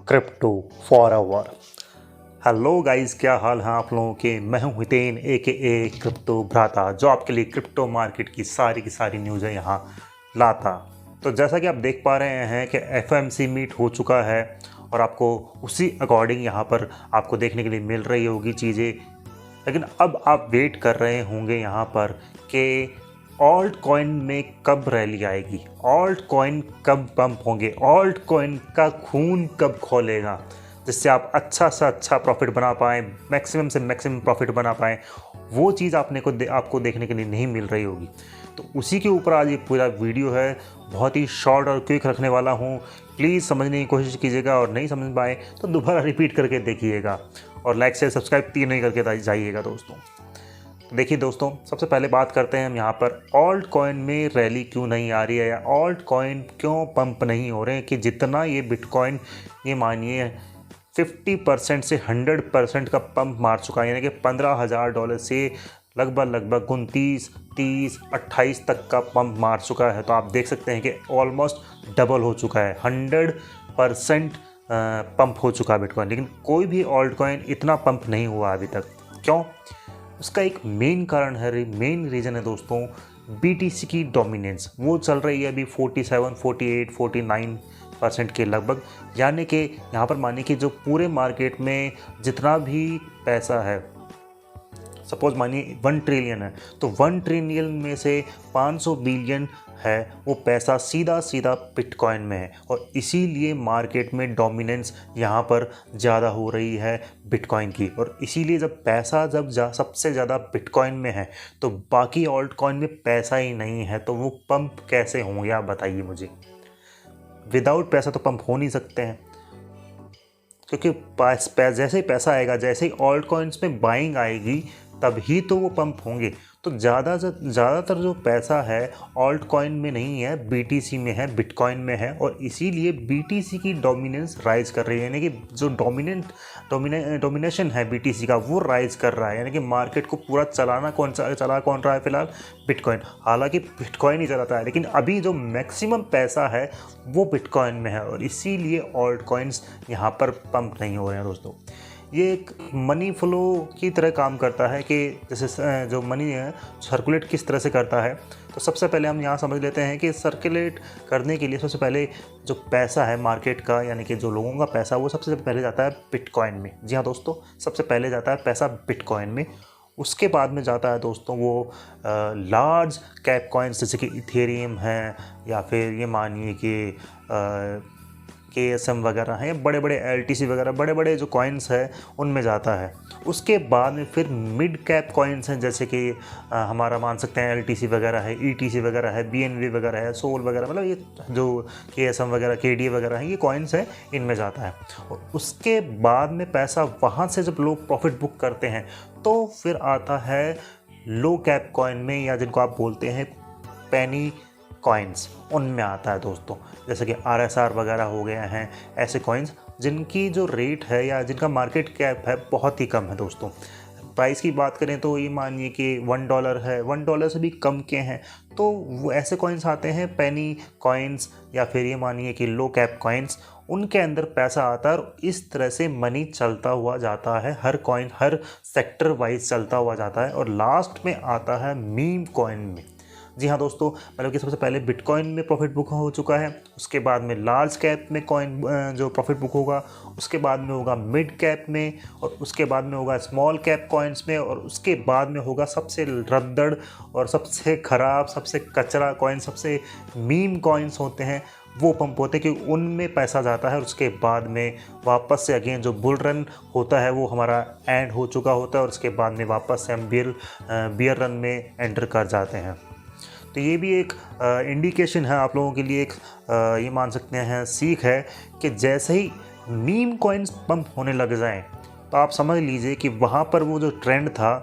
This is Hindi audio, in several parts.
Crypto forever. हेलो गाइस, क्या हाल है आप लोगों के। मैं हूं हितेन ए क्रिप्टो भ्राता, जो आपके लिए क्रिप्टो मार्केट की सारी न्यूज़ है यहाँ लाता। तो जैसा कि आप देख पा रहे हैं कि एफएमसी मीट हो चुका है और आपको उसी अकॉर्डिंग यहाँ पर आपको देखने के लिए मिल रही होगी चीज़ें। लेकिन अब आप वेट कर रहे होंगे यहाँ पर कि ऑल्ट कॉइन में कब रैली आएगी, ऑल्ट कॉइन कब पंप होंगे, ऑल्ट कॉइन का खून कब खोलेगा, जिससे आप अच्छा सा अच्छा प्रॉफिट बना पाएँ, मैक्सिमम से मैक्सिमम प्रॉफिट बना पाएँ। वो चीज़ आपको देखने के लिए नहीं मिल रही होगी। तो उसी के ऊपर आज ये पूरा वीडियो है। बहुत ही शॉर्ट और क्विक रखने वाला हूँ। प्लीज़ समझने की कोशिश कीजिएगा और नहीं समझ पाए तो दोबारा रिपीट करके देखिएगा और लाइक शेयर सब्सक्राइब तीन नहीं करके जाइएगा दोस्तों। देखिए दोस्तों, सबसे पहले बात करते हैं हम यहाँ पर ऑल्ट कॉइन में रैली क्यों नहीं आ रही है या ऑल्ट कॉइन क्यों पंप नहीं हो रहे हैं। कि जितना ये बिटकॉइन, ये मानिए 50% से 100% का पंप मार चुका है, यानी कि $15,000 से लगभग 29, 30, 28 तक का पंप मार चुका है। तो आप देख सकते हैं कि ऑलमोस्ट डबल हो चुका है, 100% पंप हो चुका है बिटकॉइन। लेकिन कोई भी ऑल्ट कॉइन इतना पंप नहीं हुआ अभी तक। क्यों? उसका एक मेन कारण है, मेन रीज़न है दोस्तों, बीटीसी की डोमिनेंस। वो चल रही है अभी 47, 48, 49% के लगभग। यानी कि यहाँ पर मानिए कि जो पूरे मार्केट में जितना भी पैसा है, सपोज मानिए 1 ट्रिलियन है, तो 1 ट्रिलियन में से 500 बिलियन है वो पैसा सीधा सीधा बिटकॉइन में है। और इसीलिए मार्केट में डोमिनेंस यहाँ पर ज़्यादा हो रही है बिटकॉइन की। और इसीलिए जब पैसा सबसे ज़्यादा बिटकॉइन में है तो बाकी ऑल्ट कॉइन में पैसा ही नहीं है, तो वो पंप कैसे होंगे आप बताइए मुझे। विदाउट पैसा तो पंप हो नहीं सकते हैं, क्योंकि जैसे ही पैसा आएगा, जैसे ही ऑल्ट कॉइन्स में बाइंग आएगी तभी तो वो पंप होंगे। तो ज़्यादातर जो पैसा है ऑल्ट कॉइन में नहीं है, बीटीसी में है, बिटकॉइन में है। और इसीलिए बीटीसी की डोमिनेंस राइज कर रही है, यानी कि जो डोमिनेशन है बीटीसी का वो राइज कर रहा है। यानी कि मार्केट को पूरा चला कौन रहा है फिलहाल? बिटकॉइन। हालांकि बिटकॉइन ही चलाता है, लेकिन अभी जो मैक्सिमम पैसा है वो बिटकॉइन में है और इसीलिए ऑल्ट कॉइन्स यहाँ पर पंप नहीं हो रहे हैं दोस्तों। ये एक मनी फ्लो की तरह काम करता है कि जैसे जो मनी है सर्कुलेट किस तरह से करता है। तो सबसे पहले हम यहाँ समझ लेते हैं कि सर्कुलेट करने के लिए सबसे पहले जो पैसा है मार्केट का, यानी कि जो लोगों का पैसा, वो सबसे पहले जाता है बिटकॉइन में। जी हाँ दोस्तों, सबसे पहले जाता है पैसा बिटकॉइन में। उसके बाद में जाता है दोस्तों वो लार्ज कैप कॉइन्स जैसे कि इथेरियम है, या फिर ये मानिए कि KSM वगैरह हैं, बड़े बड़े LTC वगैरह बड़े बड़े जो कॉइन्स हैं उनमें जाता है। उसके बाद में फिर मिड कैप कॉइन्स हैं, जैसे कि हमारा मान सकते हैं LTC वगैरह है, ETC वगैरह है, BNB वगैरह है, सोल वगैरह, मतलब ये जो KSM वगैरह KDA वगैरह हैं, ये कॉइन्स हैं, इनमें जाता है। और उसके बाद में पैसा वहाँ से जब लोग प्रॉफिट बुक करते हैं तो फिर आता है लो कैप कॉइन में, या जिनको आप बोलते हैं पेनी कॉइन्स, उनमें आता है दोस्तों। जैसे कि RSR वगैरह हो गए हैं, ऐसे कॉइन्स जिनकी जो रेट है या जिनका मार्केट कैप है बहुत ही कम है दोस्तों। प्राइस की बात करें तो ये मानिए कि $1 है, $1 से भी कम के हैं। तो वो ऐसे कॉइन्स आते हैं पेनी कॉइन्स, या फिर ये मानिए कि लो कैप कॉइन्स, उनके अंदर पैसा आता है और इस तरह से मनी चलता हुआ जाता है। हर कॉइन हर सेक्टर वाइज चलता हुआ जाता है और लास्ट में आता है मीम कॉइन में। जी हाँ दोस्तों, मतलब कि सबसे पहले बिटकॉइन में प्रॉफिट बुक हो चुका है, उसके बाद में लार्ज कैप में कॉइन जो प्रॉफिट बुक होगा, उसके बाद में होगा मिड कैप में, और उसके बाद में होगा स्मॉल कैप कॉइन्स में, और उसके बाद में होगा सबसे रद्दड़ और सबसे ख़राब, सबसे कचरा कॉइन, सबसे मीम कॉइन्स होते हैं, वो पंप होते हैं कि उनमें पैसा जाता है। और उसके बाद में वापस से अगेन जो बुल रन होता है वो हमारा एंड हो चुका होता है, और उसके बाद में वापस से हम बियर रन में एंटर कर जाते हैं। तो ये भी एक इंडिकेशन है आप लोगों के लिए, एक ये मान सकते हैं सीख है कि जैसे ही मीम कॉइन्स पंप होने लग जाएं तो आप समझ लीजिए कि वहाँ पर वो जो ट्रेंड था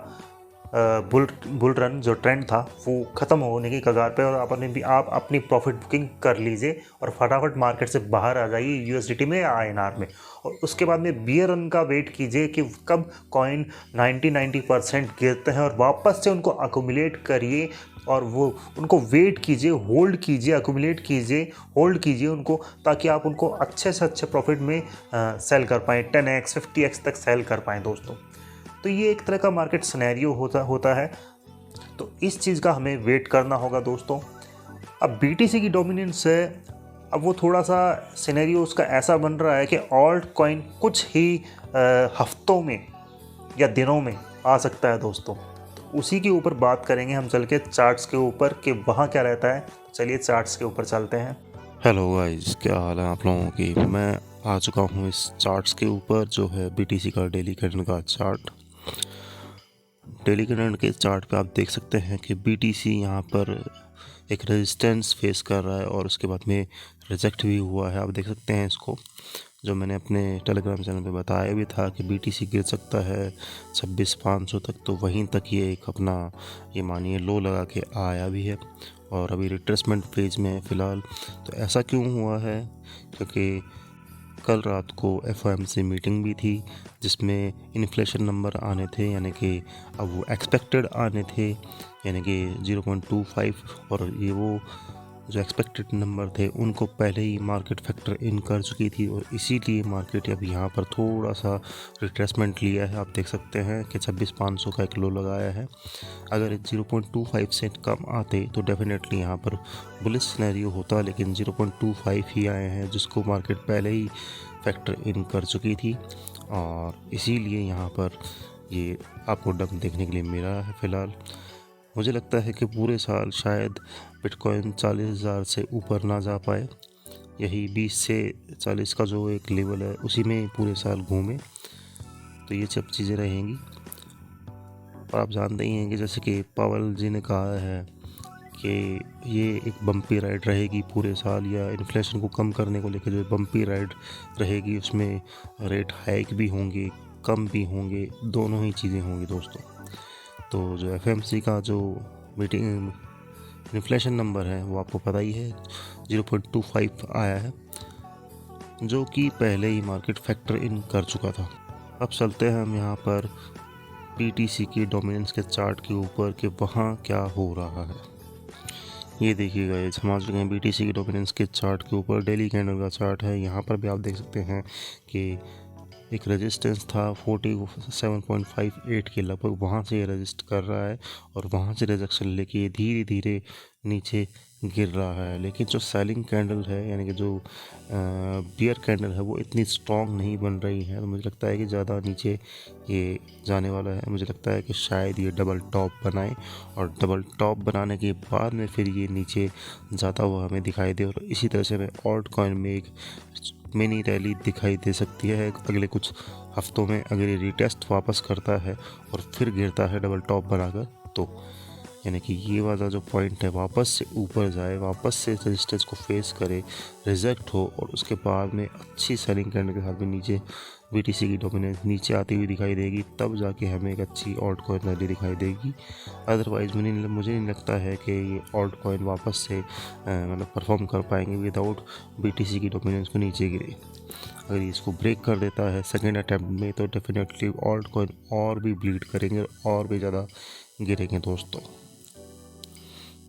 बुल रन जो ट्रेंड था वो ख़त्म होने की कगार पे, और आप अपनी प्रॉफिट बुकिंग कर लीजिए और फटाफट मार्केट से बाहर आ जाइए यूएसडीटी में या आईएनआर में। और उसके बाद में बियर रन का वेट कीजिए कि कब कॉइन 90% गिरते हैं और वापस से उनको अकोमुलेट करिए, और वो उनको वेट कीजिए, होल्ड कीजिए, अकोमुलेट कीजिए, होल्ड कीजिए उनको, ताकि आप उनको अच्छे से अच्छे प्रॉफिट में सेल कर पाएँ, 10x 50x तक सेल कर पाएँ दोस्तों। तो ये एक तरह का मार्केट सिनेरियो होता है। तो इस चीज़ का हमें वेट करना होगा दोस्तों। अब बीटीसी की डोमिनेंस है, अब वो थोड़ा सा सिनेरियो उसका ऐसा बन रहा है कि ऑल्ट कॉइन कुछ ही हफ्तों में या दिनों में आ सकता है दोस्तों। तो उसी के ऊपर बात करेंगे हम चल के चार्ट्स के ऊपर कि वहाँ क्या रहता है। चलिए चार्ट्स के ऊपर चलते हैं। हेलो गाइस, क्या हाल है आप लोगों की। मैं आ चुका हूँ इस चार्ट्स के ऊपर, जो है बीटीसी का डेली कैंडल का चार्ट। डेली कैंडल के चार्ट पे आप देख सकते हैं कि बीटीसी यहाँ पर एक रेजिस्टेंस फेस कर रहा है और उसके बाद में रिजेक्ट भी हुआ है। आप देख सकते हैं इसको, जो मैंने अपने टेलीग्राम चैनल पे बताया भी था कि बीटीसी गिर सकता है 26,500 तक। तो वहीं तक ये एक अपना ये मानिए लो लगा के आया भी है और अभी रिट्रेसमेंट फेज में है फ़िलहाल। तो ऐसा क्यों हुआ है? क्योंकि कल रात को एफओएमसी मीटिंग भी थी जिसमें इन्फ्लेशन नंबर आने थे, यानी कि अब वो एक्सपेक्टेड आने थे, यानी कि 0.25, और ये वो जो एक्सपेक्टेड नंबर थे उनको पहले ही मार्केट फैक्टर इन कर चुकी थी, और इसीलिए मार्केट अब यहाँ पर थोड़ा सा रिट्रेसमेंट लिया है। आप देख सकते हैं कि 26,500 का एक लो लगाया है। अगर 0.25 से कम आते तो डेफिनेटली यहाँ पर बुलिश सिनेरियो होता, लेकिन 0.25 ही आए हैं जिसको मार्केट पहले ही फैक्टर इन कर चुकी थी, और इसीलिए यहाँ पर ये आपको डंप देखने के लिए मिला है फ़िलहाल। मुझे लगता है कि पूरे साल शायद बिटकॉइन 40,000 से ऊपर ना जा पाए, यही 20 से 40 का जो एक लेवल है उसी में पूरे साल घूमे। तो ये सब चीज़ें रहेंगी। और आप जानते ही हैं कि जैसे कि पावेल जी ने कहा है कि ये एक बम्पी राइड रहेगी पूरे साल, या इन्फ्लेशन को कम करने को लेकर जो बम्पी राइड रहेगी उसमें रेट हाइक भी होंगे, कम भी होंगे, दोनों ही चीज़ें होंगी दोस्तों। तो जो एफएमसी का जो मीटिंग इन्फ्लेशन नंबर है वो आपको पता ही है, 0.25 आया है, जो कि पहले ही मार्केट फैक्टर इन कर चुका था। अब चलते हैं हम यहाँ पर बीटीसी की डोमिनेंस के चार्ट के ऊपर कि वहाँ क्या हो रहा है। ये देखिएगा, ये हम आ चुके हैं बीटीसी की डोमिनेंस के चार्ट के ऊपर। डेली कैंडल का चार्ट है, यहाँ पर भी आप देख सकते हैं कि एक रेजिस्टेंस था 47.58 के लगभग, वहाँ से ये रजिस्ट कर रहा है और वहाँ से रिजेक्शन लेके धीरे धीरे नीचे गिर रहा है। लेकिन जो सेलिंग कैंडल है, यानी कि जो बियर कैंडल है, वो इतनी स्ट्रॉन्ग नहीं बन रही है। तो मुझे लगता है कि ज़्यादा नीचे ये जाने वाला है। मुझे लगता है कि शायद ये डबल टॉप बनाए, और डबल टॉप बनाने के बाद में फिर ये नीचे जाता हुआ हमें दिखाई दे, और इसी तरह से हमें ऑल्ट कॉइन में एक मिनी रैली दिखाई दे सकती है अगले कुछ हफ्तों में, अगर ये रिटेस्ट वापस करता है और फिर गिरता है डबल टॉप बनाकर। तो यानी कि ये वाला जो पॉइंट है वापस से ऊपर जाए, वापस से रेजिस्टेंस को फेस करे, रिजेक्ट हो, और उसके बाद में अच्छी सेलिंग करने के साथ में नीचे बीटीसी की डोमिनेंस नीचे आती हुई दिखाई देगी, तब जाके हमें एक अच्छी ऑल्ट कॉइन रैली दिखाई देगी। अदरवाइज़ मुझे नहीं लगता है कि ये ऑल्ट कॉइन वापस से मतलब परफॉर्म कर पाएंगे विदाउट बीटीसी की डोमिनेंस को नीचे गिरे। अगर ये इसको ब्रेक कर देता है सेकेंड अटैम्प्ट में, तो डेफिनेटली ऑल्ट कॉइन और भी ब्लीड करेंगे और भी ज़्यादा गिरेंगे दोस्तों।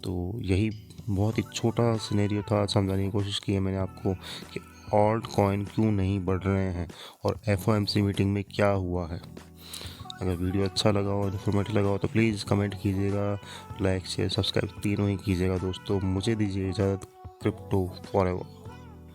तो यही बहुत ही छोटा सिनेरियो था, समझाने की कोशिश की है मैंने आपको कि ऑल्ट कॉइन क्यों नहीं बढ़ रहे हैं और एफओएमसी मीटिंग में क्या हुआ है। अगर वीडियो अच्छा लगा हो, इन्फॉर्मेटिव लगा हो, तो प्लीज़ कमेंट कीजिएगा, लाइक शेयर सब्सक्राइब तीनों ही कीजिएगा दोस्तों। मुझे दीजिए इजाज़त। Crypto forever.